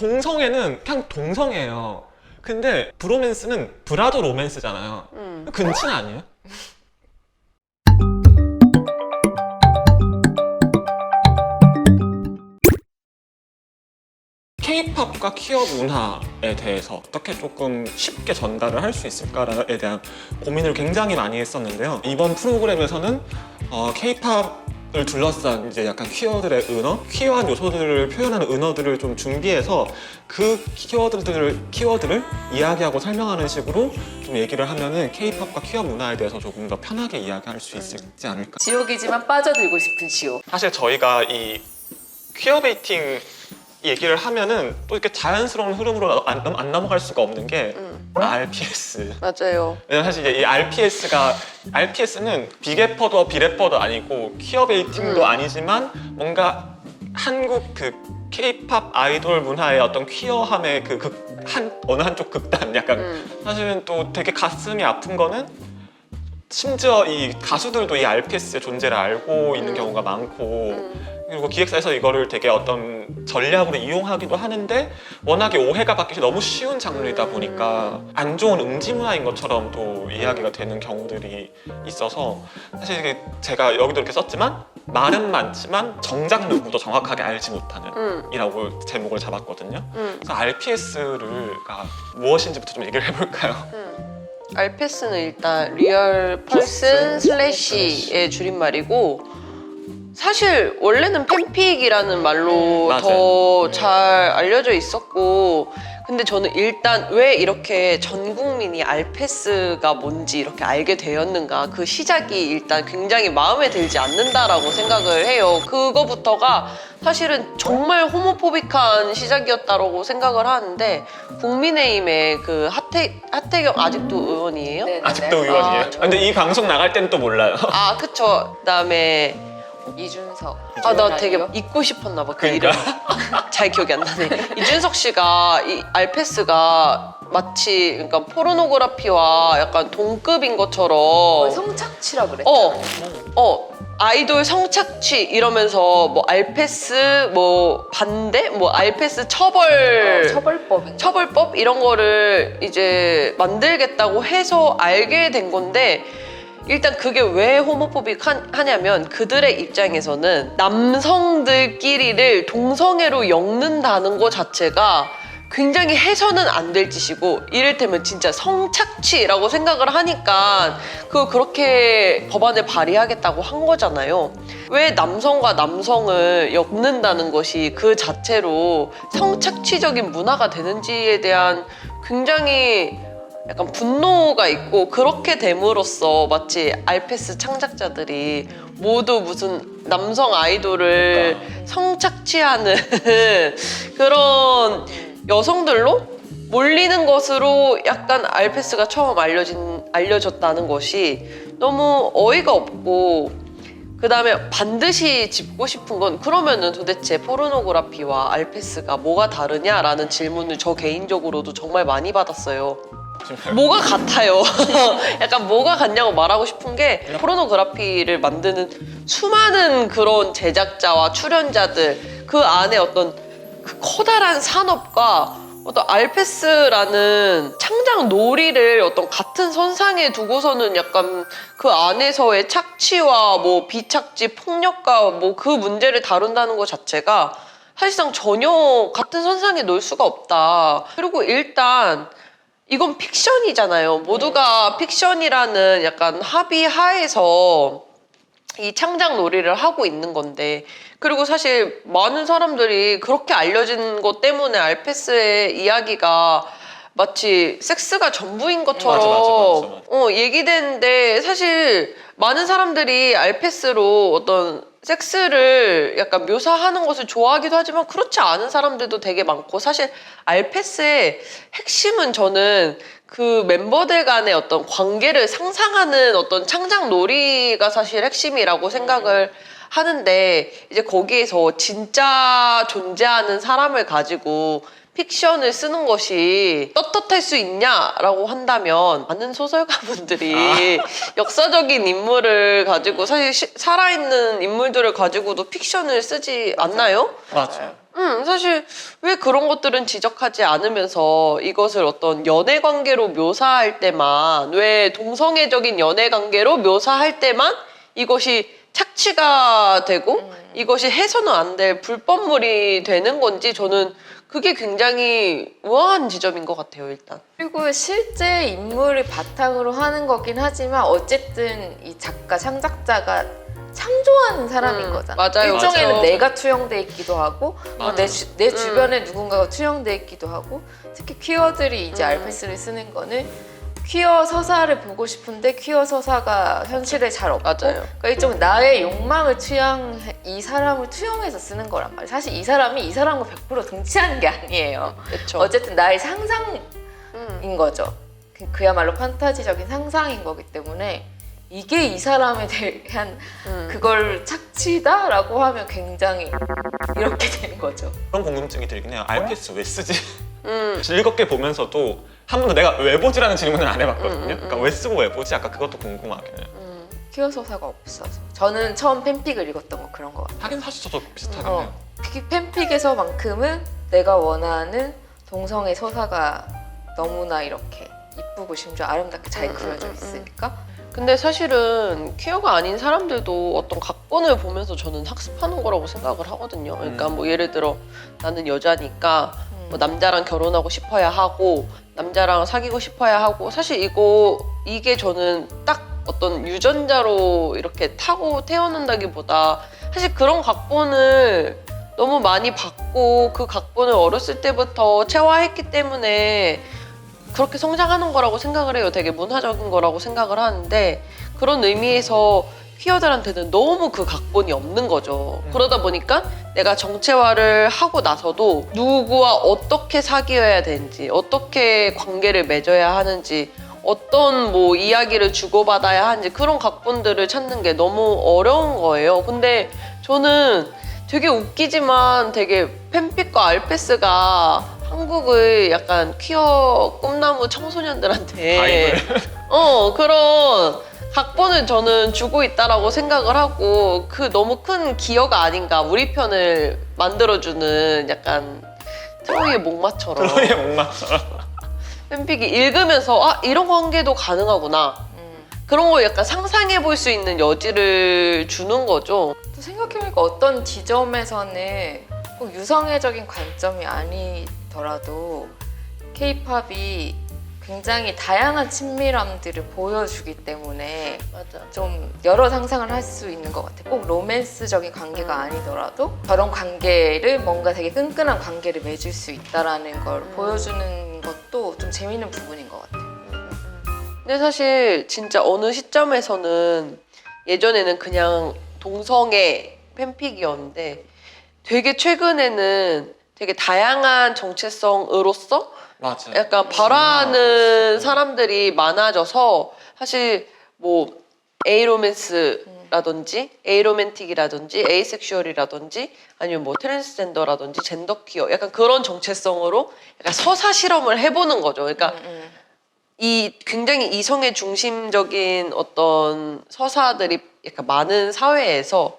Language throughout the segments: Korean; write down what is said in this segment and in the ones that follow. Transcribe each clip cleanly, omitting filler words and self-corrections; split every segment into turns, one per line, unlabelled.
동성애는 그냥 동성애예요. 근데 브로맨스는 브라더 로맨스잖아요. 근친 아니에요? K-팝과 퀴어 문화에 대해서 어떻게 조금 쉽게 전달을 할 수 있을까에 대한 고민을 굉장히 많이 했었는데요. 이번 프로그램에서는 K-팝을 둘러싼 이제 약간 퀴어들의 은어, 퀴어한 요소들을 표현하는 은어들을 좀 준비해서 그 키워드를 이야기하고 설명하는 식으로 좀 얘기를 하면은 K-팝과 퀴어 문화에 대해서 조금 더 편하게 이야기할 수 있지 않을까.
지옥이지만 빠져들고 싶은 지옥.
사실 저희가 이 퀴어 베이팅 얘기를 하면은 또 이렇게 자연스러운 흐름으로 안 넘어갈 수가 없는 게 RPS.
맞아요.
왜냐면 사실 이제 이 RPS는 비래퍼도 비래퍼도 아니고 퀴어 베이팅도 아니지만 뭔가 한국 그 K-팝 아이돌 문화의 어떤 퀴어함의 그 어느 한쪽 극단 약간 사실은 또 되게 가슴이 아픈 거는 심지어 이 가수들도 이 RPS의 존재를 알고 있는 경우가 많고 그리고 기획사에서 이거를 되게 어떤 전략으로 이용하기도 하는데 워낙에 오해가 받기 너무 쉬운 장르이다 보니까 안 좋은 음지 문화인 것처럼 또 이야기가 되는 경우들이 있어서 사실 이게 제가 여기도 이렇게 썼지만 말은 많지만 정작 누구도 정확하게 알지 못하는 이라고 제목을 잡았거든요. 그래서 RPS가 무엇인지부터 좀 얘기를 해볼까요?
RPS는 일단 리얼 퍼슨 슬래시의 줄임말이고 사실 원래는 팬픽이라는 말로 더 잘 알려져 있었고 근데 저는 일단 왜 이렇게 전 국민이 RPS가 뭔지 이렇게 알게 되었는가 그 시작이 일단 굉장히 마음에 들지 않는다라고 생각을 해요. 그거부터가 사실은 정말 호모포빅한 시작이었다고 생각을 하는데 국민의힘의 그 하태경 아직도 의원이에요?
네네네.
아직도 의원이에요. 근데 이 방송 나갈 때는 또 몰라요.
아 그쵸. 그다음에
이준석.
아 나 되게 잊고 싶었나 봐 그 이름. 잘 기억이 안 나네. 이준석 씨가 이 알페스가 마치 그러니까 포르노그라피와 약간 동급인 것처럼
성착취라 그랬잖아요.
아이돌 성착취 이러면서 뭐 알페스 뭐 반대 뭐 알페스 처벌법 이런 거를 이제 만들겠다고 해서 알게 된 건데 일단 그게 왜 호모포빅하냐면 그들의 입장에서는 남성들끼리를 동성애로 엮는다는 것 자체가 굉장히 해서는 안 될 짓이고 이를테면 진짜 성착취라고 생각을 하니까 그걸 그렇게 법안을 발의하겠다고 한 거잖아요. 왜 남성과 남성을 엮는다는 것이 그 자체로 성착취적인 문화가 되는지에 대한 굉장히 약간 분노가 있고 그렇게 됨으로써 마치 알페스 창작자들이 모두 무슨 남성 아이돌을 성착취하는 그런 여성들로 몰리는 것으로 약간 알페스가 처음 알려졌다는 것이 너무 어이가 없고 그 다음에 반드시 짚고 싶은 건 그러면은 도대체 포르노그라피와 알페스가 뭐가 다르냐라는 질문을 저 개인적으로도 정말 많이 받았어요. 뭐가 같아요. 약간 뭐가 같냐고 말하고 싶은 게 포르노그래피를 만드는 수많은 그런 제작자와 출연자들 그 안에 어떤 그 커다란 산업과 어떤 알페스라는 창작 놀이를 어떤 같은 선상에 두고서는 약간 그 안에서의 착취와 뭐 비착취, 폭력과 뭐 그 문제를 다룬다는 것 자체가 사실상 전혀 같은 선상에 놓을 수가 없다. 그리고 일단 이건 픽션이잖아요. 모두가 픽션이라는 약간 합의 하에서 이 창작 놀이를 하고 있는 건데 그리고 사실 많은 사람들이 그렇게 알려진 것 때문에 알페스의 이야기가 마치 섹스가 전부인 것처럼
맞아.
얘기되는데 사실 많은 사람들이 알페스로 어떤 섹스를 약간 묘사하는 것을 좋아하기도 하지만 그렇지 않은 사람들도 되게 많고 사실 알페스의 핵심은 저는 그 멤버들 간의 어떤 관계를 상상하는 어떤 창작 놀이가 사실 핵심이라고 생각을 하는데 이제 거기에서 진짜 존재하는 사람을 가지고 픽션을 쓰는 것이 떳떳할 수 있냐라고 한다면 많은 소설가분들이 역사적인 인물을 가지고 사실 살아있는 인물들을 가지고도 픽션을 쓰지 않나요?
맞아요.
사실 왜 그런 것들은 지적하지 않으면서 이것을 어떤 연애 관계로 묘사할 때만, 왜 동성애적인 연애 관계로 묘사할 때만 이것이 착취가 되고 이것이 해서는 안 될 불법물이 되는 건지, 저는 그게 굉장히 우아한 지점인 것 같아요, 일단.
그리고 실제 인물을 바탕으로 하는 거긴 하지만 어쨌든 이 작가, 창작자가 창조하는 사람인 거잖아.
맞아요.
일종에는
맞아요.
내가 투영돼 있기도 하고
맞아.
내 주변에 누군가가 투영돼 있기도 하고, 특히 퀴어들이 이제 알패스를 쓰는 거는 퀴어 서사를 보고 싶은데 퀴어 서사가 현실에 잘 없고,
맞아요.
그러니까 일종의 나의 욕망을 이 사람을 투영해서 쓰는 거란 말이야. 사실 이 사람이 이 사람과 100% 동치하는 게 아니에요.
그렇죠.
어쨌든 나의 상상인 거죠. 그야말로 판타지적인 상상인 거기 때문에 이게 이 사람에 대한 그걸 착취다라고 하면 굉장히 이렇게 되는 거죠.
그런 궁금증이 들긴 해요. RPS 왜 쓰지? 즐겁게 보면서도 한 번도 내가 왜 보지라는 질문을 안 해봤거든요. 그러니까 왜 쓰고 왜 보지? 아까 그것도 궁금하긴 해요.
퀴어 서사가 없어서. 저는 처음 팬픽을 읽었던 거 그런 거 같아요.
하긴 사실 저도 비슷하긴 해요.
팬픽에서만큼은 내가 원하는 동성애 서사가 너무나 이렇게 이쁘고 심지어 아름답게 잘 그려져 있으니까.
근데 사실은 퀴어가 아닌 사람들도 어떤 각본을 보면서 저는 학습하는 거라고 생각을 하거든요. 그러니까 뭐 예를 들어 나는 여자니까 뭐 남자랑 결혼하고 싶어야 하고 남자랑 사귀고 싶어야 하고, 사실 이게 저는 딱 어떤 유전자로 이렇게 타고 태어난다기보다 사실 그런 각본을 너무 많이 받고 그 각본을 어렸을 때부터 체화했기 때문에 그렇게 성장하는 거라고 생각을 해요. 되게 문화적인 거라고 생각을 하는데, 그런 의미에서 퀴어들한테는 너무 그 각본이 없는 거죠. 그러다 보니까 내가 정체화를 하고 나서도 누구와 어떻게 사귀어야 되는지, 어떻게 관계를 맺어야 하는지, 어떤 뭐 이야기를 주고받아야 하는지, 그런 각본들을 찾는 게 너무 어려운 거예요. 근데 저는 되게 웃기지만 되게 팬픽과 알패스가 한국의 약간 퀴어 꿈나무 청소년들한테 그런 각본을 저는 주고 있다라고 생각을 하고, 그 너무 큰 기여가 아닌가, 우리 편을 만들어주는 약간 트로이의 목마처럼
트로이의 목마처럼.
팬픽이 읽으면서 이런 관계도 가능하구나, 그런 걸 약간 상상해 볼 수 있는 여지를 주는 거죠.
또 생각해보니까 어떤 지점에서는 꼭 유성애적인 관점이 아니더라도 K-팝이 굉장히 다양한 친밀함들을 보여주기 때문에
맞아.
좀 여러 상상을 할 수 있는 것 같아. 꼭 로맨스적인 관계가 아니더라도 저런 관계를 뭔가 되게 끈끈한 관계를 맺을 수 있다라는 걸 보여주는 것도 좀 재밌는 부분인 것 같아.
근데 사실 진짜 어느 시점에서는 예전에는 그냥 동성애 팬픽이었는데, 되게 최근에는 되게 다양한 정체성으로서
맞아.
약간 발화하는 사람들이 많아져서, 사실 뭐 에이로맨스라든지 에이로맨틱이라든지 에이섹슈얼이라든지 아니면 뭐 트랜스젠더라든지 젠더 퀴어, 약간 그런 정체성으로 약간 서사 실험을 해보는 거죠. 그러니까 이 굉장히 이성애 중심적인 어떤 서사들이 약간 많은 사회에서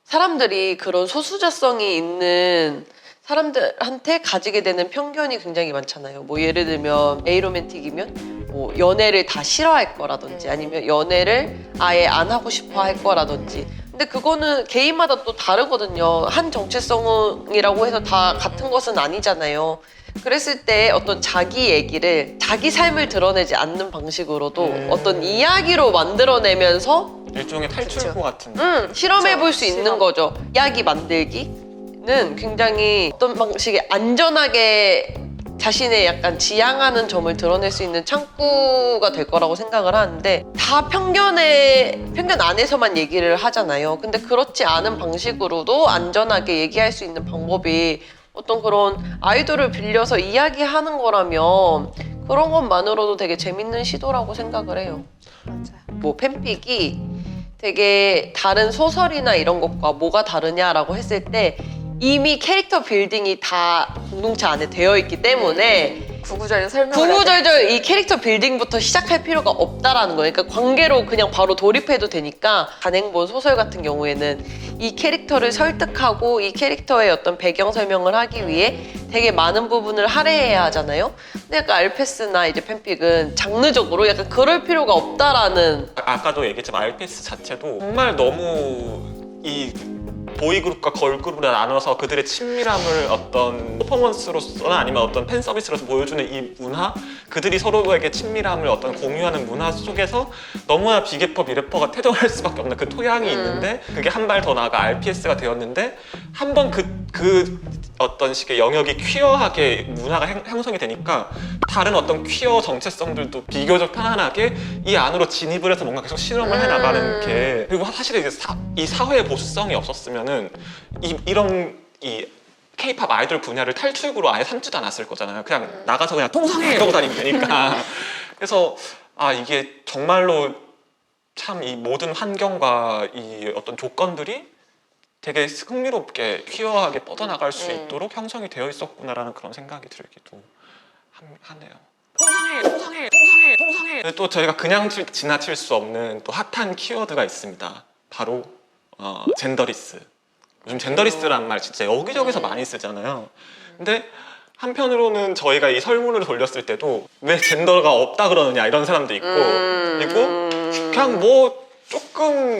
사람들이 그런 소수자성이 있는 사람들한테 가지게 되는 편견이 굉장히 많잖아요. 뭐 예를 들면 에이로맨틱이면 뭐 연애를 다 싫어할 거라든지, 아니면 연애를 아예 안 하고 싶어 할 거라든지. 근데 그거는 개인마다 또 다르거든요. 한 정체성이라고 해서 다 같은 것은 아니잖아요. 그랬을 때 어떤 자기 얘기를, 자기 삶을 드러내지 않는 방식으로도 어떤 이야기로 만들어내면서
일종의 탈출구 같은.
실험해볼 수
그쵸,
있는
실험.
거죠. 이야기 만들기는 굉장히 어떤 방식의 안전하게 자신의 약간 지향하는 점을 드러낼 수 있는 창구가 될 거라고 생각을 하는데, 다 편견 안에서만 얘기를 하잖아요. 근데 그렇지 않은 방식으로도 안전하게 얘기할 수 있는 방법이 어떤 그런 아이돌을 빌려서 이야기하는 거라면 그런 것만으로도 되게 재밌는 시도라고 생각을 해요.
맞아요.
뭐 팬픽이 되게 다른 소설이나 이런 것과 뭐가 다르냐라고 했을 때 이미 캐릭터 빌딩이 다 공동체 안에 되어 있기 때문에
구구절절 설명을
구구절절 이 캐릭터 빌딩부터 시작할 필요가 없다라는 거예요. 그러니까 관계로 그냥 바로 돌입해도 되니까 간행본 소설 같은 경우에는 이 캐릭터를 설득하고 이 캐릭터의 어떤 배경 설명을 하기 위해 되게 많은 부분을 할애해야 하잖아요. 근데 약간 알페스나 이제 팬픽은 장르적으로 약간 그럴 필요가 없다라는.
아까도 얘기했지만 RPS 자체도 정말 너무 이 보이그룹과 걸그룹을 나눠서 그들의 친밀함을 어떤 퍼포먼스로서나 아니면 어떤 팬 서비스로서 보여주는 이 문화, 그들이 서로에게 친밀함을 어떤 공유하는 문화 속에서 너무나 비계퍼 비래퍼가 태동할 수밖에 없는 그 토양이 있는데, 그게 한 발 더 나아가 RPS가 되었는데 한 번 그 어떤 식의 영역이 퀴어하게 문화가 형성이 되니까 다른 어떤 퀴어 정체성들도 비교적 편안하게 이 안으로 진입을 해서 뭔가 계속 실험을 해나가는 게, 그리고 사실 이제 이 사회의 보수성이 없었으면은 이런 K-팝 아이돌 분야를 탈출구로 아예 삼지도 않았을 거잖아요. 그냥 나가서 그냥 통성해 이러고 다니면 되니까. 그래서 이게 정말로 참 이 모든 환경과 이 어떤 조건들이 되게 흥미롭게 퀴어하게 뻗어나갈 수 있도록 형성이 되어 있었구나라는 그런 생각이 들기도 하네요. 통성해. 또 저희가 그냥 지나칠 수 없는 또 핫한 키워드가 있습니다. 바로 젠더리스. 요즘 젠더리스라는 말 진짜 여기저기서 많이 쓰잖아요. 근데 한편으로는 저희가 이 설문을 돌렸을 때도 왜 젠더가 없다 그러느냐 이런 사람도 있고, 그리고 그냥 뭐 조금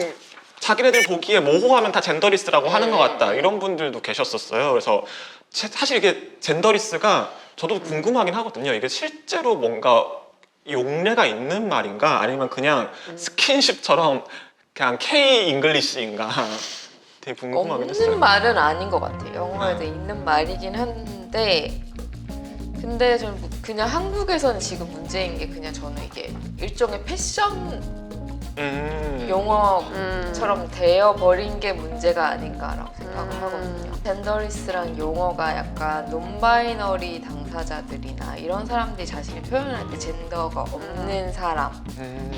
자기네들 보기에 모호하면 다 젠더리스라고 하는 것 같다 이런 분들도 계셨었어요. 그래서 사실 이게 젠더리스가 저도 궁금하긴 하거든요. 이게 실제로 뭔가 용례가 있는 말인가 아니면 그냥 스킨십처럼 그냥 K 잉글리시인가 되게 궁금하긴 했어요.
없는 말은 아닌 것 같아요. 영어에도 있는 말이긴 한데, 근데 저는 그냥 한국에서는 지금 문제인 게 그냥 저는 이게 일종의 패션 용어처럼 되어버린 게 문제가 아닌가라고 생각을 하거든요. 젠더리스란 용어가 약간 논바이너리 당사자들이나 이런 사람들이 자신을 표현할 때 젠더가 없는 사람,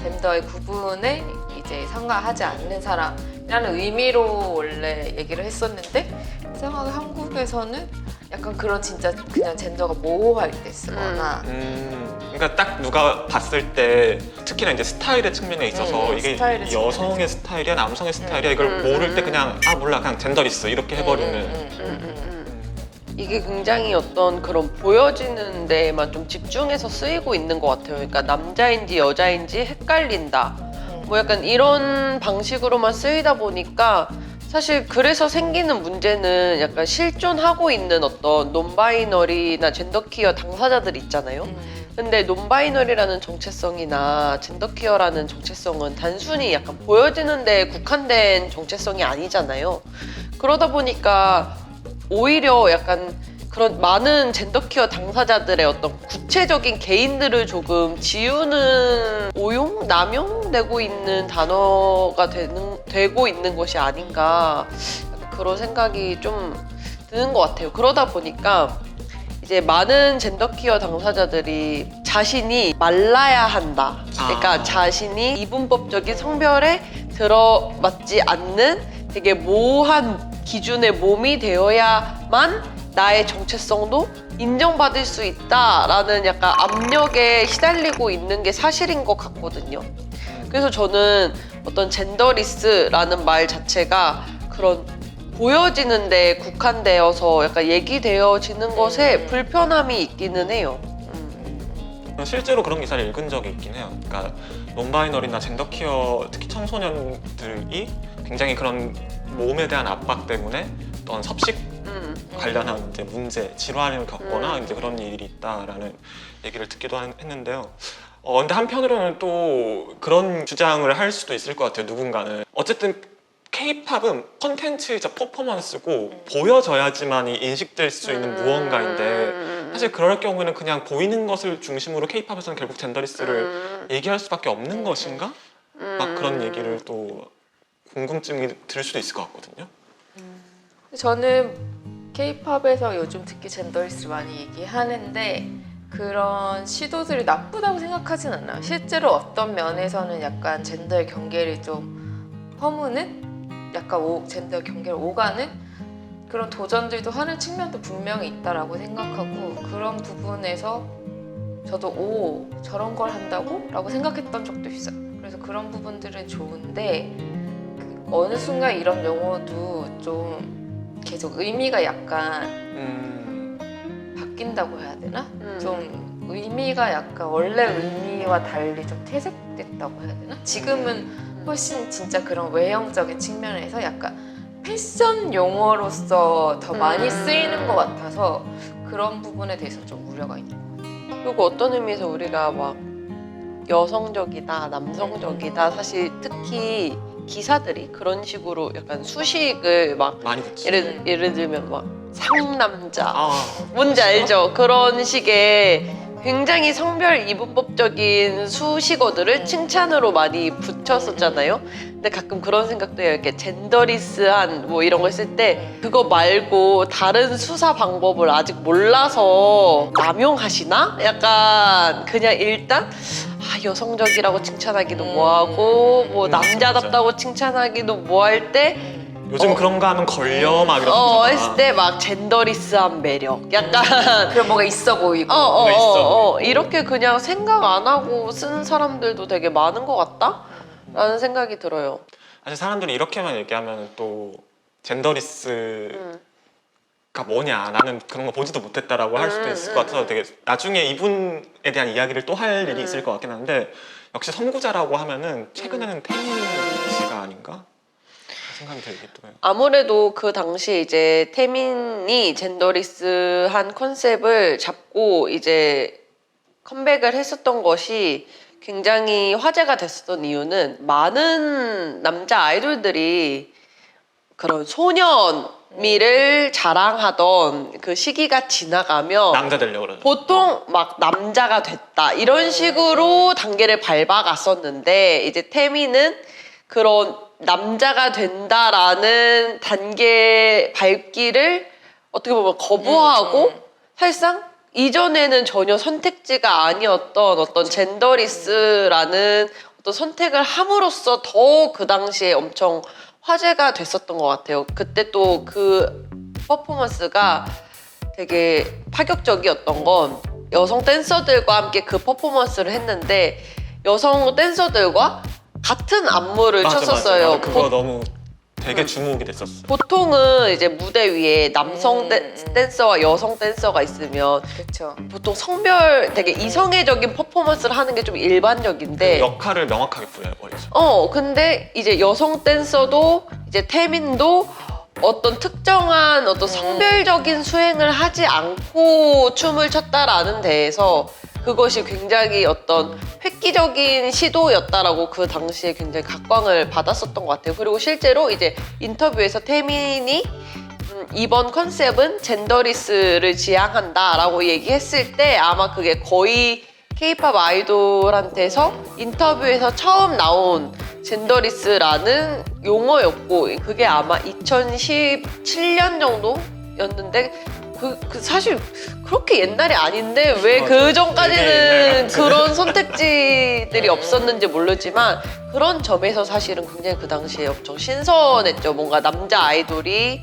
젠더의 구분에 이제 상관하지 않는 사람이라는 의미로 원래 얘기를 했었는데, 이상하게 한국에서는 약간 그런 진짜 그냥 젠더가 모호할 때 쓰거나
그러니까 딱 누가 봤을 때 특히나 이제 스타일의 측면에 있어서 이게 여성의 스타일이야 남성의 스타일이야 이걸 모를 때 그냥 몰라 그냥 젠더리스 이렇게 해버리는
이게 굉장히 어떤 그런 보여지는 데에만 좀 집중해서 쓰이고 있는 것 같아요. 그러니까 남자인지 여자인지 헷갈린다. 뭐 약간 이런 방식으로만 쓰이다 보니까 사실 그래서 생기는 문제는 약간 실존하고 있는 어떤 논바이너리나 젠더퀴어 당사자들 있잖아요. 근데 논바이너리라는 정체성이나 젠더퀴어라는 정체성은 단순히 약간 보여지는 데 국한된 정체성이 아니잖아요. 그러다 보니까 오히려 약간 그런 많은 젠더퀴어 당사자들의 어떤 구체적인 개인들을 조금 지우는 오용? 남용되고 있는 단어가 되고 있는 것이 아닌가 그런 생각이 좀 드는 것 같아요. 그러다 보니까 이제 많은 젠더퀴어 당사자들이 자신이 말라야 한다. 그러니까 자신이 이분법적인 성별에 들어맞지 않는 되게 모호한 기준의 몸이 되어야만 나의 정체성도 인정받을 수 있다라는 약간 압력에 시달리고 있는 게 사실인 것 같거든요. 그래서 저는 어떤 젠더리스라는 말 자체가 그런 보여지는 데 국한되어서 약간 얘기되어지는 것에 불편함이 있기는 해요.
실제로 그런 기사를 읽은 적이 있긴 해요. 그러니까 논바이너리나 젠더퀴어 특히 청소년들이 굉장히 그런 몸에 대한 압박 때문에 어떤 섭식 관련한 이제 문제, 질환을 겪거나 이제 그런 일이 있다라는 얘기를 듣기도 했는데요. 근데 한편으로는 또 그런 주장을 할 수도 있을 것 같아요. 누군가는 어쨌든 K-팝은 컨텐츠이자 퍼포먼스고 보여져야지만이 인식될 수 있는 무언가인데 사실 그럴 경우에는 그냥 보이는 것을 중심으로 K-팝에서는 결국 젠더리스를 얘기할 수밖에 없는 것인가? 막 그런 얘기를 또 궁금증이 들 수도 있을 것 같거든요.
저는 K-팝에서 요즘 특히 젠더리스를 많이 얘기하는데 그런 시도들이 나쁘다고 생각하진 않아요. 실제로 어떤 면에서는 약간 젠더의 경계를 좀 허무는, 약간 젠더의 경계를 오가는 그런 도전들도 하는 측면도 분명히 있다라고 생각하고, 그런 부분에서 저도 오 저런 걸 한다고? 라고 생각했던 적도 있어요. 그래서 그런 부분들은 좋은데 그 어느 순간 이런 용어도 좀 계속 의미가 약간 바뀐다고 해야 되나? 좀 의미가 약간 원래 의미와 달리 좀 퇴색됐다고 해야 되나? 지금은 훨씬 진짜 그런 외형적인 측면에서 약간 패션 용어로서 더 많이 쓰이는 것 같아서 그런 부분에 대해서 좀 우려가 있는 것 같아요.
그리고 어떤 의미에서 우리가 막 여성적이다, 남성적이다, 사실 특히 기사들이 그런 식으로 약간 수식을 막
많이 듣지.
예를 들면 막 상남자,
아,
뭔지 알죠? 그런 식의 굉장히 성별 이분법적인 수식어들을 칭찬으로 많이 붙였었잖아요. 근데 가끔 그런 생각도 해요. 이렇게 젠더리스한 뭐 이런 걸 쓸 때 그거 말고 다른 수사 방법을 아직 몰라서 남용하시나? 약간 그냥 일단 여성적이라고 칭찬하기도 뭐하고 뭐 남자답다고 칭찬하기도 뭐할 때
요즘 그런 거 하면 걸려 막 이러잖아.
했을 때 막 젠더리스한 매력 약간
그런 뭐가 있어 보이고
이렇게 그냥 생각 안 하고 쓰는 사람들도 되게 많은 것 같다? 라는 생각이 들어요.
사실 사람들이 이렇게만 얘기하면 또 젠더리스가 뭐냐, 나는 그런 거 보지도 못했다라고 할 수도 있을 것 같아서 되게 나중에 이분에 대한 이야기를 또 할 일이 있을 것 같긴 한데, 역시 선구자라고 하면은 최근에는 태민 씨가 아닌가 생각이 들기도 해요.
아무래도 그 당시 이제 태민이 젠더리스한 컨셉을 잡고 이제 컴백을 했었던 것이 굉장히 화제가 됐었던 이유는 많은 남자 아이돌들이 그런 소년미를 자랑하던 그 시기가 지나가며
남자 되려고 그러죠.
보통 막 남자가 됐다 이런 식으로 단계를 밟아갔었는데 이제 태민은 그런 남자가 된다라는 단계 밟기를 어떻게 보면 거부하고 사실상 이전에는 전혀 선택지가 아니었던 어떤 젠더리스라는 어떤 선택을 함으로써 더 그 당시에 엄청 화제가 됐었던 것 같아요. 그때 또 그 퍼포먼스가 되게 파격적이었던 건 여성 댄서들과 함께 그 퍼포먼스를 했는데 여성 댄서들과 같은 안무를 쳤었어요.
맞아. 그거 너무 되게 주목이 됐었어.
보통은 이제 무대 위에 남성 댄서와 여성 댄서가 있으면
그렇죠.
보통 성별 되게 이성애적인 퍼포먼스를 하는 게 좀 일반적인데
역할을 명확하게 부여해버리죠.
근데 이제 여성 댄서도 이제 태민도 어떤 특정한 어떤 성별적인 수행을 하지 않고 춤을 췄다라는 데에서 그것이 굉장히 어떤 획기적인 시도였다라고 그 당시에 굉장히 각광을 받았었던 것 같아요. 그리고 실제로 이제 인터뷰에서 태민이 이번 컨셉은 젠더리스를 지향한다라고 얘기했을 때 아마 그게 거의 K-팝 아이돌한테서 인터뷰에서 처음 나온 젠더리스라는 용어였고 그게 아마 2017년 정도였는데 그 사실 그렇게 옛날이 아닌데 왜 그 전까지는 그런 선택지들이 없었는지 모르지만 그런 점에서 사실은 굉장히 그 당시에 엄청 신선했죠. 뭔가 남자 아이돌이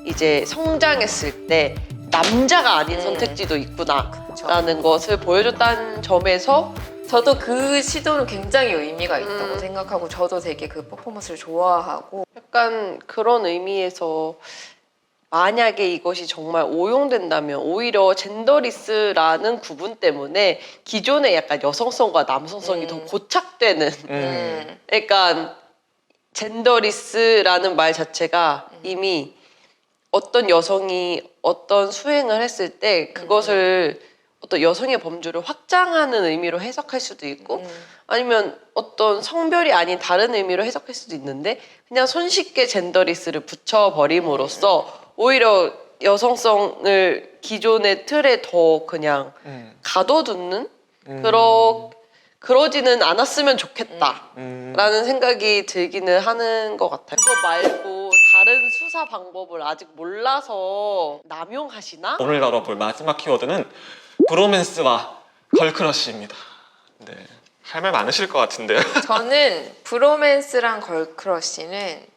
이제 성장했을 때 남자가 아닌 선택지도 있구나라는 것을 보여줬다는 점에서
저도 그 시도는 굉장히 의미가 있다고 생각하고 저도 되게 그 퍼포먼스를 좋아하고
약간 그런 의미에서 만약에 이것이 정말 오용된다면 오히려 젠더리스라는 구분 때문에 기존의 약간 여성성과 남성성이 더 고착되는 그러니까 젠더리스라는 말 자체가 이미 어떤 여성이 어떤 수행을 했을 때 그것을 어떤 여성의 범주를 확장하는 의미로 해석할 수도 있고 아니면 어떤 성별이 아닌 다른 의미로 해석할 수도 있는데 그냥 손쉽게 젠더리스를 붙여버림으로써 오히려 여성성을 기존의 틀에 더 그냥 가둬두는 그러지는 않았으면 좋겠다라는 생각이 들기는 하는 것 같아요. 그거 말고 다른 수사 방법을 아직 몰라서 남용하시나?
오늘 다뤄볼 마지막 키워드는 브로맨스와 걸크러쉬입니다. 네, 할 말 많으실 것 같은데요.
저는 브로맨스랑 걸크러쉬는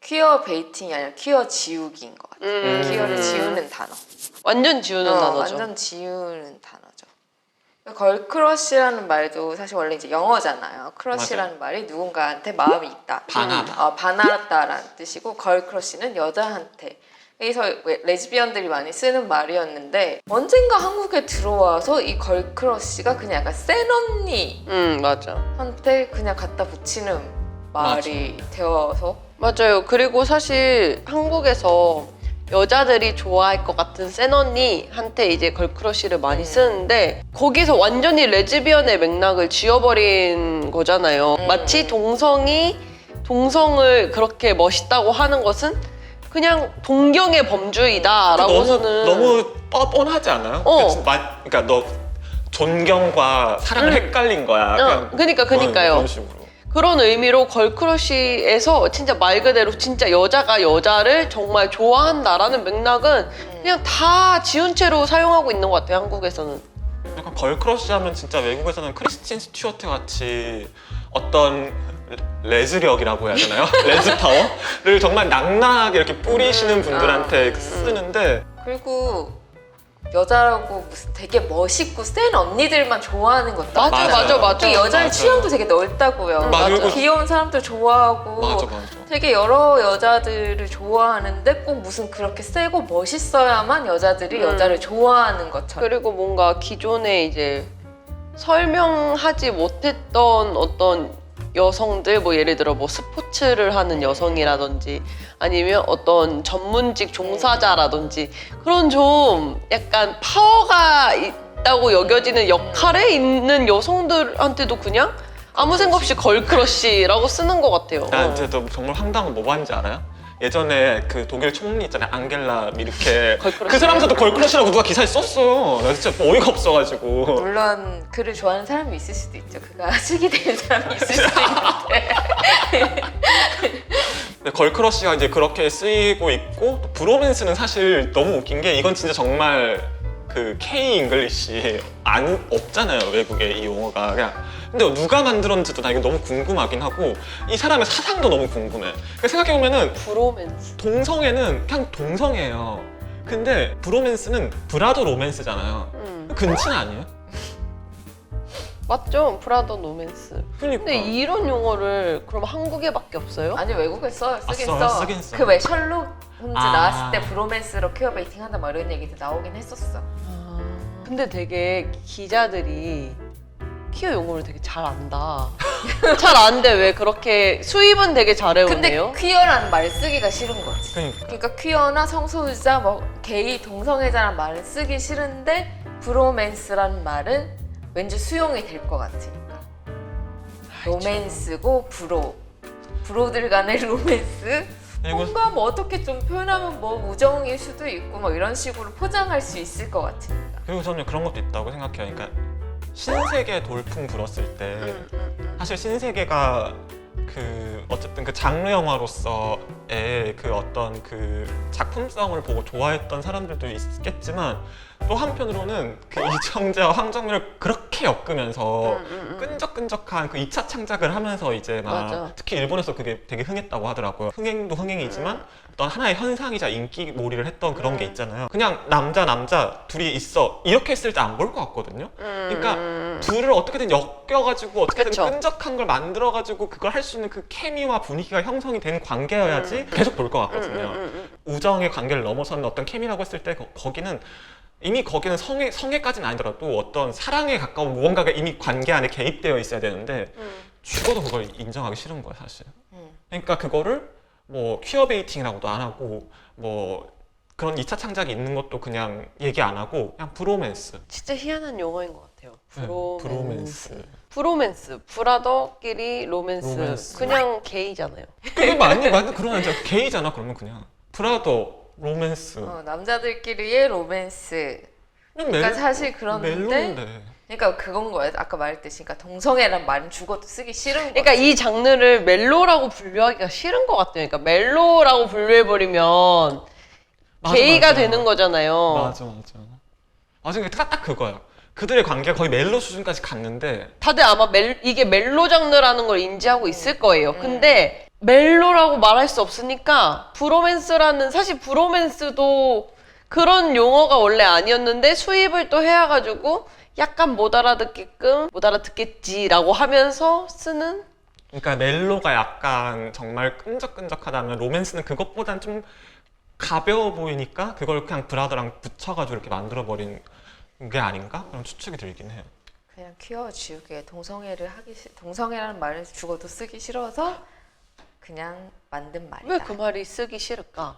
퀴어 베이팅이 아니라 퀴어 지우기인 것 같아요. 퀴어를 지우는 단어.
완전 지우는 단어죠.
완전 지우는 단어죠. 걸크러쉬라는 말도 사실 원래 이제 영어잖아요. 크러쉬라는 말이 누군가한테 마음이 있다.
반하다.
반하다라는 뜻이고 걸크러쉬는 여자한테. 그래서 레즈비언들이 많이 쓰는 말이었는데 언젠가 한국에 들어와서 이 걸크러쉬가 그냥 약간 센 언니한테
맞아.
그냥 갖다 붙이는 말이 되어서
맞아요. 그리고 사실 한국에서 여자들이 좋아할 것 같은 센 언니한테 이제 걸크러쉬를 많이 쓰는데 거기서 완전히 레즈비언의 맥락을 지워버린 거잖아요. 마치 동성이 동성을 그렇게 멋있다고 하는 것은 그냥 동경의 범주이다라고서는
너무 뻔하지 않아요? 그러니까 너 존경과 사랑을 헷갈린 거야.
그러니까요.
그런 식으로.
그런 의미로 걸크러쉬에서 진짜 말 그대로 진짜 여자가 여자를 정말 좋아한다라는 맥락은 그냥 다 지운 채로 사용하고 있는 것 같아요, 한국에서는.
약간 걸크러쉬 하면 진짜 외국에서는 크리스틴 스튜어트 같이 어떤 레즈력이라고 해야 되나요? 레즈 파워를 정말 낭낭하게 이렇게 뿌리시는 분들한테 쓰는데
그리고 여자라고 무슨 되게 멋있고 센 언니들만 좋아하는 것도
맞아.
이 여자의
맞아.
취향도 되게 넓다고요.
맞아.
귀여운 사람들 좋아하고
맞아.
되게 여러 여자들을 좋아하는데 꼭 무슨 그렇게 세고 멋있어야만 여자들이 여자를 좋아하는 것처럼.
그리고 뭔가 기존에 이제 설명하지 못했던 어떤 여성들, 뭐 예를 들어 뭐 스포츠를 하는 여성이라든지 아니면 어떤 전문직 종사자라든지 그런 좀 약간 파워가 있다고 여겨지는 역할에 있는 여성들한테도 그냥 아무 생각 없이 걸크러쉬라고 쓰는 것 같아요.
나한테도 정말 황당한 뭐 하는지 알아요? 예전에 그 독일 총리 있잖아요, 앙겔라 미르켈.
걸크러쉬.
그 사람한테도 걸크러쉬라고 누가 기사에 썼어. 나 진짜 어이가 없어가지고.
물론 그를 좋아하는 사람이 있을 수도 있죠. 그가 시기되는 사람이 있을 수도 있는데.
근데 걸크러쉬가 이제 그렇게 쓰이고 있고 또 브로맨스는 사실 너무 웃긴 게 이건 진짜 정말 그 K 잉글리시 없잖아요, 외국에 이 용어가. 그냥 근데 누가 만들었는지도 나 이거 너무 궁금하긴 하고 이 사람의 사상도 너무 궁금해. 그러니까 생각해보면은
브로맨스.
동성애는 그냥 동성애예요. 근데 브로맨스는 브라더 로맨스잖아요. 근친 아니에요?
맞죠? 브라더 로맨스.
그러니까.
근데 이런 용어를 그럼 한국에밖에 없어요?
아니 외국에 써요. 쓰긴
써요?
써.
쓰긴 써.
그 왜 셜록 홈즈
아.
나왔을 때 브로맨스로 큐어베이팅 한다 뭐 이런 얘기도 나오긴 했었어.
근데 되게 기자들이 퀴어 용어를 되게 잘 안다. 잘 아는데 왜 그렇게 수입은 되게
근데
잘해오네요?
퀴어라는 말 쓰기가 싫은 거지.
그러니까.
그러니까 퀴어나 성소유자, 뭐 게이, 동성애자라는 말을 쓰기 싫은데 브로맨스라는 말은 왠지 수용이 될 것 같으니까. 로맨스고 브로들 간의 로맨스.
그리고
뭔가 뭐 어떻게 좀 표현하면 뭐 우정일 수도 있고 뭐 이런 식으로 포장할 수 있을 것 같으니까.
그리고 저는 그런 것도 있다고 생각해요. 그러니까 신세계 돌풍 불었을 때 사실 신세계가 그 어쨌든 그 장르 영화로서의 그 어떤 그 작품성을 보고 좋아했던 사람들도 있겠지만 또 한편으로는 그 이정재와 황정민을 그렇게 엮으면서 끈적끈적한 그 2차 창작을 하면서 이제 막
맞아.
특히 일본에서 그게 되게 흥했다고 하더라고요. 흥행도 흥행이지만 어떤 하나의 현상이자 인기몰이를 했던 그런 게 있잖아요. 그냥 남자 둘이 있어 이렇게 했을 때 안 볼 것 같거든요. 그러니까 둘을 어떻게든 엮여가지고 어떻게든
그쵸.
끈적한 걸 만들어가지고 그걸 할 수 있는 그 케미와 분위기가 형성이 된 관계여야지 계속 볼 것 같거든요. 우정의 관계를 넘어서는 어떤 케미라고 했을 때 거기는 이미 거기는 성애까지는 아니더라도 어떤 사랑에 가까운 무언가가 이미 관계 안에 개입되어 있어야 되는데 죽어도 그걸 인정하기 싫은 거야 사실. 그러니까 그거를 뭐 퀴어베이팅이라고도 안 하고 뭐 그런 2차 창작이 있는 것도 그냥 얘기 안 하고 그냥 브로맨스.
진짜 희한한 용어인 것 같아요.
브로맨스.
브로맨스. 브라더끼리 로맨스. 그냥 게이잖아요.
그게 맞는 그런 이제 게이잖아 그러면 그냥 브라더 로맨스.
남자들끼리의 로맨스.
그냥
그러니까 사실 그런데
멜로인데.
그러니까 그건 거예요. 아까 말했듯이 그러니까 동성애란 말은 죽어도 쓰기 싫은 거지.
그러니까 이 장르를 멜로라고 분류하기가 싫은 것 같아요. 그러니까 멜로라고 분류해버리면 게이가 되는 거잖아요.
맞아. 그러니까 딱 그거야. 그들의 관계가 거의 멜로 수준까지 갔는데
다들 아마 이게 멜로 장르라는 걸 인지하고 있을 거예요. 근데 멜로라고 말할 수 없으니까 브로맨스라는 사실 브로맨스도 그런 용어가 원래 아니었는데 수입을 또 해와가지고 약간 못 알아듣겠지라고 하면서 쓰는.
그러니까 멜로가 약간 정말 끈적끈적하다면 로맨스는 그것보단 좀 가벼워 보이니까 그걸 그냥 브라더랑 붙여가지고 이렇게 만들어버린 게 아닌가? 그런 추측이 들긴 해요.
그냥 퀴어 지우개 동성애라는 말을 죽어도 쓰기 싫어서 그냥 만든 말이다.
왜 그 말이 쓰기 싫을까?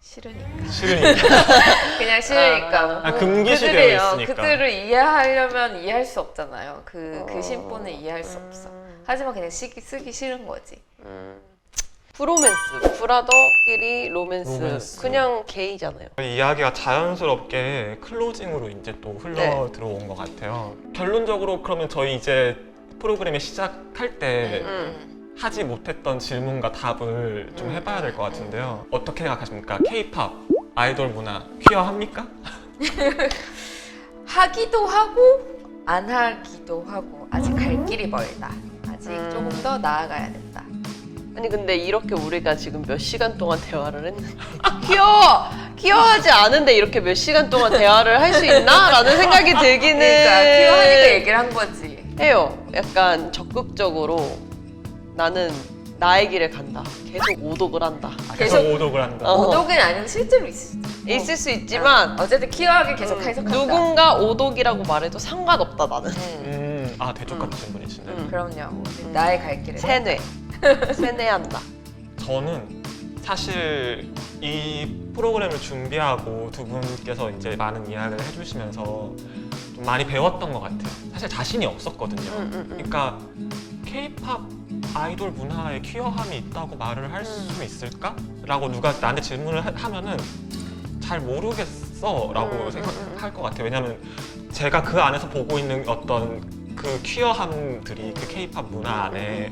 싫으니까.
싫으니까.
그냥 싫으니까.
아, 금기시되어
그들이요.
있으니까.
그들을 이해하려면 이해할 수 없잖아요. 그 심보는 이해할 수 없어. 하지만 그냥 쓰기 싫은 거지.
브로맨스, 브라더끼리 로맨스. 그냥 게이잖아요.
이 이야기가 자연스럽게 클로징으로 이제 또 흘러 들어온 것 같아요. 결론적으로 그러면 저희 이제 프로그램을 시작할 때 하지 못했던 질문과 답을 좀 해봐야 될 것 같은데요. 어떻게 생각하십니까? K-팝, 아이돌 문화, 퀴어합니까?
하기도 하고 안 하기도 하고 아직 갈 길이 멀다. 아직 조금 더 나아가야 된다.
아니 근데 이렇게 우리가 지금 몇 시간 동안 대화를 했는데 퀴어하지 않은데 이렇게 몇 시간 동안 대화를 할 수 있나? 라는 생각이 들기는
그러니까 퀴어하니까 얘기를 한 거지.
해요. 약간 적극적으로 나는 나의 길을 간다. 계속 오독을 한다.
계속 오독을 한다.
어.
오독은 아니면 실제로 있어.
있을 수 있지만
어쨌든 퀴어하게 계속 해석한다.
누군가 오독이라고 말해도 상관없다 나는.
아 대쪽 같은 분이시네.
그럼요. 나의 갈 길에.
세뇌한다.
저는 사실 이 프로그램을 준비하고 두 분께서 이제 많은 이야기를 해주시면서 좀 많이 배웠던 것 같아요. 사실 자신이 없었거든요. 그러니까 K-팝 아이돌 문화에 퀴어함이 있다고 말을 할 수 있을까? 라고 누가 나한테 질문을 하면은 잘 모르겠어 라고 생각할 것 같아요. 왜냐면 제가 그 안에서 보고 있는 어떤 그 퀴어함들이 그 K-팝 문화 안에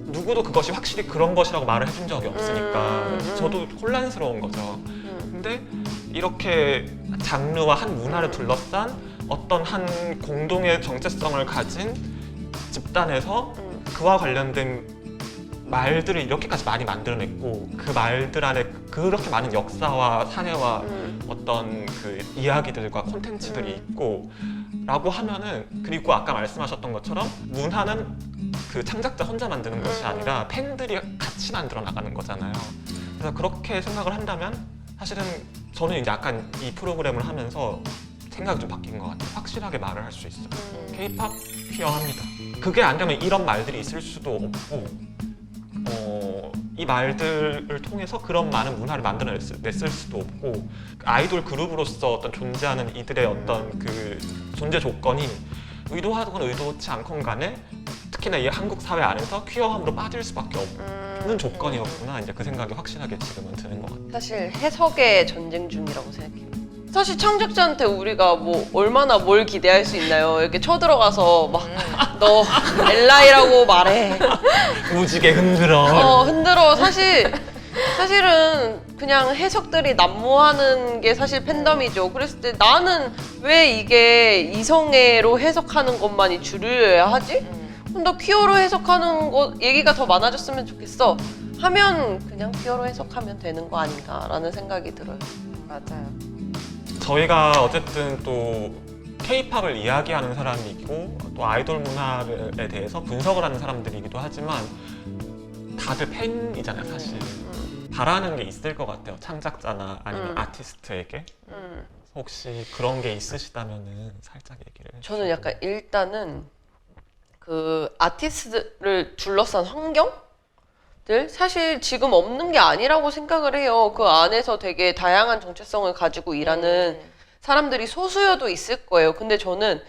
누구도 그것이 확실히 그런 것이라고 말을 해준 적이 없으니까 저도 혼란스러운 거죠. 근데 이렇게 장르와 한 문화를 둘러싼 어떤 한 공동의 정체성을 가진 집단에서 그와 관련된 말들을 이렇게까지 많이 만들어냈고 그 말들 안에 그렇게 많은 역사와 사례와 어떤 그 이야기들과 콘텐츠들이 있고 라고 하면은, 그리고 아까 말씀하셨던 것처럼 문화는 그 창작자 혼자 만드는 것이 아니라 팬들이 같이 만들어 나가는 거잖아요. 그래서 그렇게 생각을 한다면 사실은 저는 이제 약간 이 프로그램을 하면서 생각이 좀 바뀐 것 같아요. 확실하게 말을 할 수 있어요. K-팝 퀴어합니다. 그게 안 되면 이런 말들이 있을 수도 없고 이 말들을 통해서 그런 많은 문화를 만들어냈을 수도 없고, 아이돌 그룹으로서 어떤 존재하는 이들의 어떤 그 존재 조건이 의도하건 의도치 않건 간에 특히나 이 한국 사회 안에서 퀴어함으로 빠질 수밖에 없는 조건이었구나, 이제 그 생각이 확실하게 지금은 드는 것 같아요.
사실 해석의 전쟁 중이라고 생각해요. 사실 창작자한테 우리가 뭐 얼마나 뭘 기대할 수 있나요? 이렇게 쳐들어가서 막 너 엘라이라고 말해.
무지개 흔들어.
흔들어. 사실은 그냥 해석들이 난무하는 게 사실 팬덤이죠. 그랬을 때 나는 왜 이게 이성애로 해석하는 것만이 줄여야 하지? 너 퀴어로 해석하는 거 얘기가 더 많아졌으면 좋겠어. 하면 그냥 퀴어로 해석하면 되는 거 아닌가라는 생각이 들어요.
맞아요.
저희가 어쨌든 또 K-팝을 이야기하는 사람이고 또 아이돌 문화에 대해서 분석을 하는 사람들이기도 하지만 다들 팬이잖아요, 사실. 바라는 게 있을 것 같아요, 창작자나 아니면 아티스트에게. 혹시 그런 게 있으시다면은 살짝 얘기를 해주시고.
저는 약간 일단은 그 아티스트를 둘러싼 환경들 사실 지금 없는 게 아니라고 생각을 해요. 그 안에서 되게 다양한 정체성을 가지고 일하는 사람들이 소수여도 있을 거예요. 근데 저는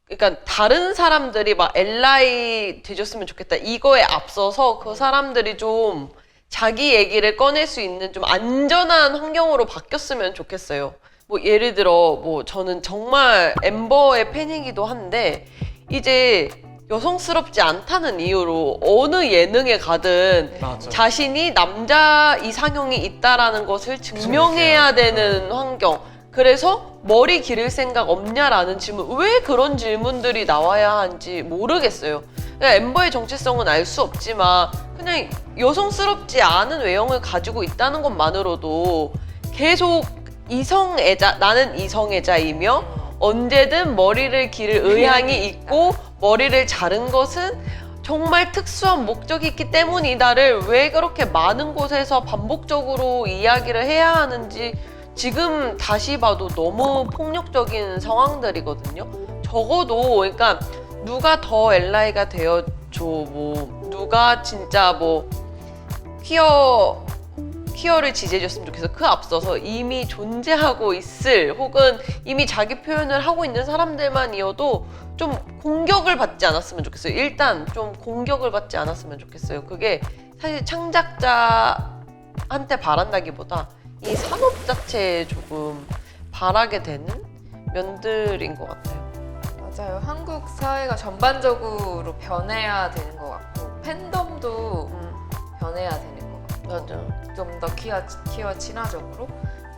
그러니까 다른 사람들이 막 엘라이 되줬으면 좋겠다 이거에 앞서서 그 사람들이 좀 자기 얘기를 꺼낼 수 있는 좀 안전한 환경으로 바뀌었으면 좋겠어요. 뭐 예를 들어 뭐 저는 정말 엠버의 팬이기도 한데 이제 여성스럽지 않다는 이유로 어느 예능에 가든
맞아.
자신이 남자 이상형이 있다라는 것을 증명해야 되는 환경. 그래서 머리 기를 생각 없냐라는 질문, 왜 그런 질문들이 나와야 하는지 모르겠어요. 그러니까 엠버의 정체성은 알 수 없지만 그냥 여성스럽지 않은 외형을 가지고 있다는 것만으로도 계속 이성애자, 나는 이성애자이며 언제든 머리를 기를 의향이 있고 머리를 자른 것은 정말 특수한 목적이 있기 때문이다를 왜 그렇게 많은 곳에서 반복적으로 이야기를 해야 하는지 지금 다시 봐도 너무 폭력적인 상황들이거든요. 적어도 그러니까 누가 더 엘라이가 되어줘, 뭐 누가 진짜 뭐 퀴어를 지지해줬으면 좋겠어. 그 앞서서 이미 존재하고 있을 혹은 이미 자기 표현을 하고 있는 사람들만이어도 좀 공격을 받지 않았으면 좋겠어요. 일단 좀 공격을 받지 않았으면 좋겠어요. 그게 사실 창작자한테 바란다기보다 이 산업 자체에 조금 바라게 되는 면들인 것 같아요.
맞아요. 한국 사회가 전반적으로 변해야 되는 것 같고 팬덤도 변해야 되는 것 같고
맞아.
좀 더 퀴어 친화적으로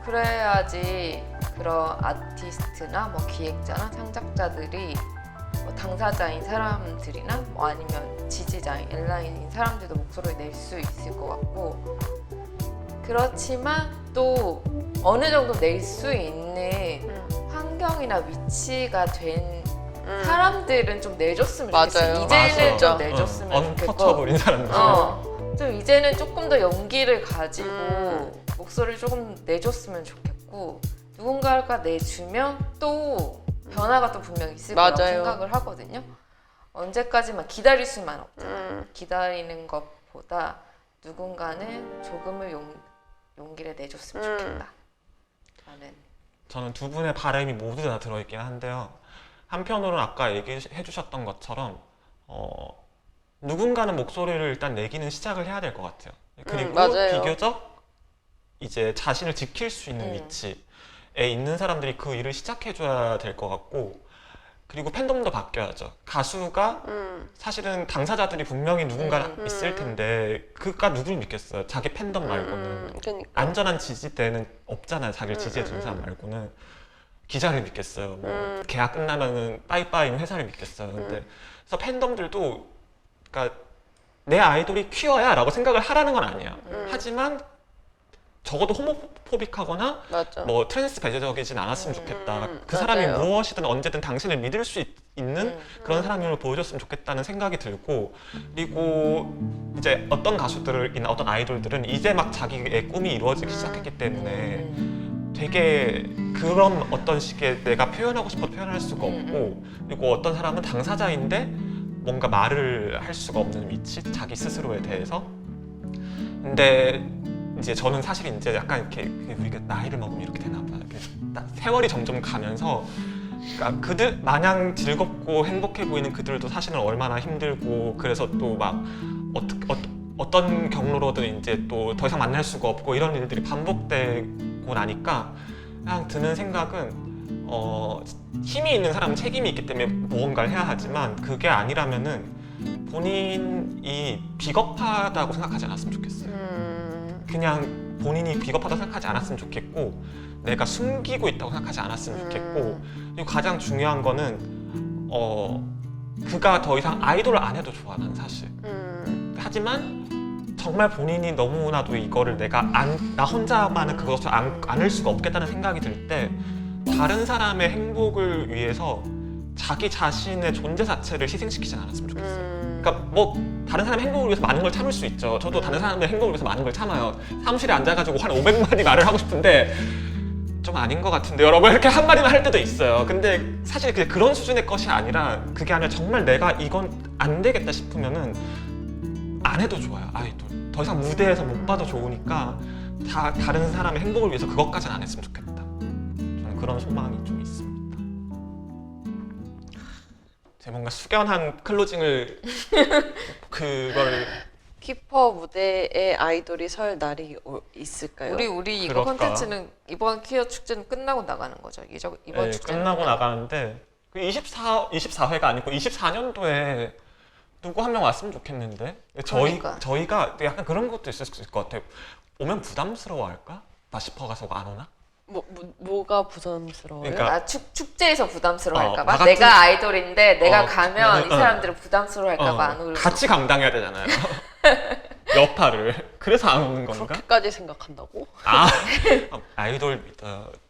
그래야지 그런 아티스트나 뭐 기획자나 창작자들이 뭐 당사자인 사람들이나 뭐 아니면 지지자인 엘라인인 사람들도 목소리를 낼 수 있을 것 같고 그렇지만 또 어느 정도 낼 수 있는 환경이나 위치가 된 사람들은 좀 내줬으면 좋겠어요.
맞아요.
이제는
맞아.
좀 내줬으면 좋겠고
언터처블인 사람들.
좀 이제는 조금 더 용기를 가지고 목소리를 조금 내줬으면 좋겠고 누군가가 내주면 또 변화가 또 분명히 있을 거라고
맞아요.
생각을 하거든요. 언제까지만 기다릴 수만 없잖아. 기다리는 것보다 누군가는 조금의 용기를 내줬으면 좋겠다. 라는.
저는 두 분의 바람이 모두 다 들어있긴 한데요. 한편으로는 아까 얘기해 주셨던 것처럼 누군가는 목소리를 일단 내기는 시작을 해야 될 것 같아요. 그리고
맞아요.
비교적 이제 자신을 지킬 수 있는 위치에 있는 사람들이 그 일을 시작해줘야 될 것 같고 그리고 팬덤도 바뀌어야죠. 가수가 사실은 당사자들이 분명히 누군가 있을 텐데 그가 누굴 믿겠어요. 자기 팬덤 말고는.
그러니까.
안전한 지지대는 없잖아요. 자기를 지지해주는 사람 말고는. 기자를 믿겠어요. 뭐 계약 끝나면은 빠이빠이는 회사를 믿겠어요. 근데 그래서 팬덤들도 그러니까 내 아이돌이 퀴어야 라고 생각을 하라는 건 아니야. 하지만 적어도 호모포빅하거나
맞아.
뭐 트랜스 배제적이진 않았으면 좋겠다. 그
맞아요.
사람이 무엇이든 언제든 당신을 믿을 수 있는 그런 사람임을 보여줬으면 좋겠다는 생각이 들고 그리고 이제 어떤 가수들이나 어떤 아이돌들은 이제 막 자기의 꿈이 이루어지기 시작했기 때문에 되게 그런 어떤 식의 내가 표현하고 싶어도 표현할 수가 없고 그리고 어떤 사람은 당사자인데 뭔가 말을 할 수가 없는 위치 자기 스스로에 대해서 근데 이제 저는 사실 이제 약간 이렇게 우리가 나이를 먹으면 이렇게 되나 봐. 이렇게 세월이 점점 가면서 그러니까 그들 마냥 즐겁고 행복해 보이는 그들도 사실은 얼마나 힘들고 그래서 또 막 어떤 경로로든 이제 또 더 이상 만날 수가 없고 이런 일들이 반복되고 나니까 그냥 드는 생각은 힘이 있는 사람은 책임이 있기 때문에 무언가를 해야 하지만 그게 아니라면은 본인이 비겁하다고 생각하지 않았으면 좋겠어요. 그냥 본인이 비겁하다고 생각하지 않았으면 좋겠고 내가 숨기고 있다고 생각하지 않았으면 좋겠고 그리고 가장 중요한 거는 그가 더 이상 아이돌을 안 해도 좋아 난 사실 하지만 정말 본인이 너무나도 이거를 내가 나 혼자만은 그것을 안을 수가 없겠다는 생각이 들 때 다른 사람의 행복을 위해서 자기 자신의 존재 자체를 희생시키지 않았으면 좋겠어요. 그러니까 뭐 다른 사람의 행복을 위해서 많은 걸 참을 수 있죠. 저도 다른 사람의 행복을 위해서 많은 걸 참아요. 사무실에 앉아가지고 한 500마디 말을 하고 싶은데 좀 아닌 것 같은데 여러분 이렇게 한 마디만 할 때도 있어요. 근데 사실 그런 수준의 것이 아니라 그게 아니라 정말 내가 이건 안 되겠다 싶으면은 안 해도 좋아요. 아이돌 더 이상 무대에서 못 봐도 좋으니까 다른 사람의 행복을 위해서 그것까지는 안 했으면 좋겠다. 저는 그런 소망이 좀 있습니다. 제 뭔가 숙연한 클로징을 그걸
키퍼 무대에 아이돌이 설 날이 있을까요?
우리 이거
그럴까?
콘텐츠는 이번 퀴어 축제는 끝나고 나가는 거죠. 이번
네,
축제는
끝나고 나가는데 그 24회가 아니고 24년도에 누구 한 명 왔으면 좋겠는데
그러니까.
저희가 약간 그런 것도 있을 것 같아요. 오면 부담스러워할까? 나 싶어가서 안 오나?
뭐가 부담스러워요?
그러니까
축제에서 부담스러워할까봐
나 같은-
내가 아이돌인데 내가 가면
그러면,
이 사람들은 부담스러워할까봐 안 올.
같이 감당해야 되잖아요. 여파를. 그래서 안 오는 건가?
그렇게까지 생각한다고?
아이돌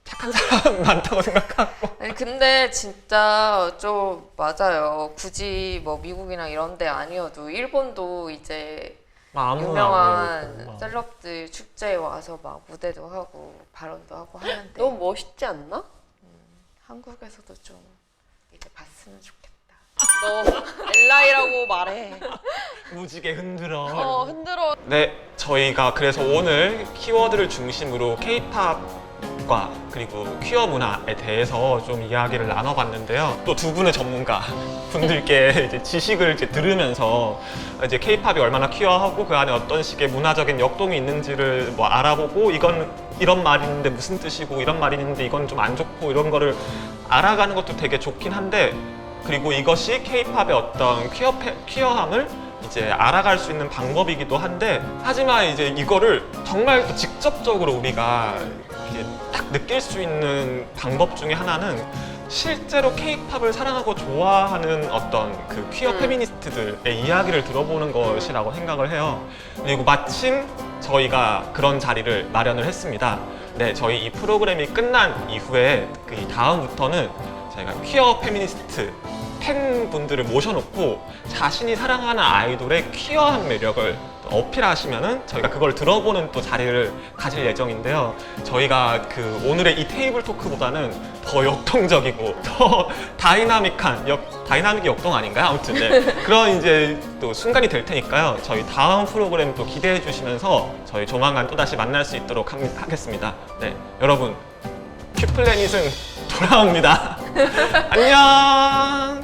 착한 사람 많다고 생각하고.
아니 근데 진짜 좀 맞아요. 굳이 뭐 미국이나 이런 데 아니어도 일본도 이제 유명한 셀럽들 축제에 와서 막 무대도 하고 발언도 하고 하는데
너무 멋있지 않나?
한국에서도 좀 이제 봤으면 좋겠다.
너 엘라이라고 말해.
무지개 흔들어.
흔들어.
네, 저희가 그래서 오늘 키워드를 중심으로 K-팝과 그리고 퀴어 문화에 대해서 좀 이야기를 나눠봤는데요. 또 두 분의 전문가 분들께 이제 지식을 이제 들으면서 이제 K-팝이 얼마나 퀴어하고 그 안에 어떤 식의 문화적인 역동이 있는지를 뭐 알아보고 이건 이런 말이 있는데 무슨 뜻이고 이런 말이 있는데 이건 좀 안 좋고 이런 거를 알아가는 것도 되게 좋긴 한데 그리고 이것이 K-팝의 어떤 퀴어함을 이제 알아갈 수 있는 방법이기도 한데 하지만 이제 이거를 정말 또 직접적으로 우리가 이렇게 딱 느낄 수 있는 방법 중에 하나는 실제로 K-팝을 사랑하고 좋아하는 어떤 그 퀴어 페미니스트들의 이야기를 들어보는 것이라고 생각을 해요. 그리고 마침 저희가 그런 자리를 마련을 했습니다. 네, 저희 이 프로그램이 끝난 이후에 그 다음부터는 저희가 퀴어 페미니스트 팬분들을 모셔놓고 자신이 사랑하는 아이돌의 퀴어한 매력을 어필하시면은 저희가 그걸 들어보는 또 자리를 가질 예정인데요. 저희가 그 오늘의 이 테이블 토크보다는 더 역동적이고 더 다이나믹이 역동 아닌가요? 아무튼 네. 그런 이제 또 순간이 될 테니까요. 저희 다음 프로그램 또 기대해 주시면서 저희 조만간 또 다시 만날 수 있도록 하겠습니다. 네, 여러분 큐플래닛은 돌아옵니다. 안녕.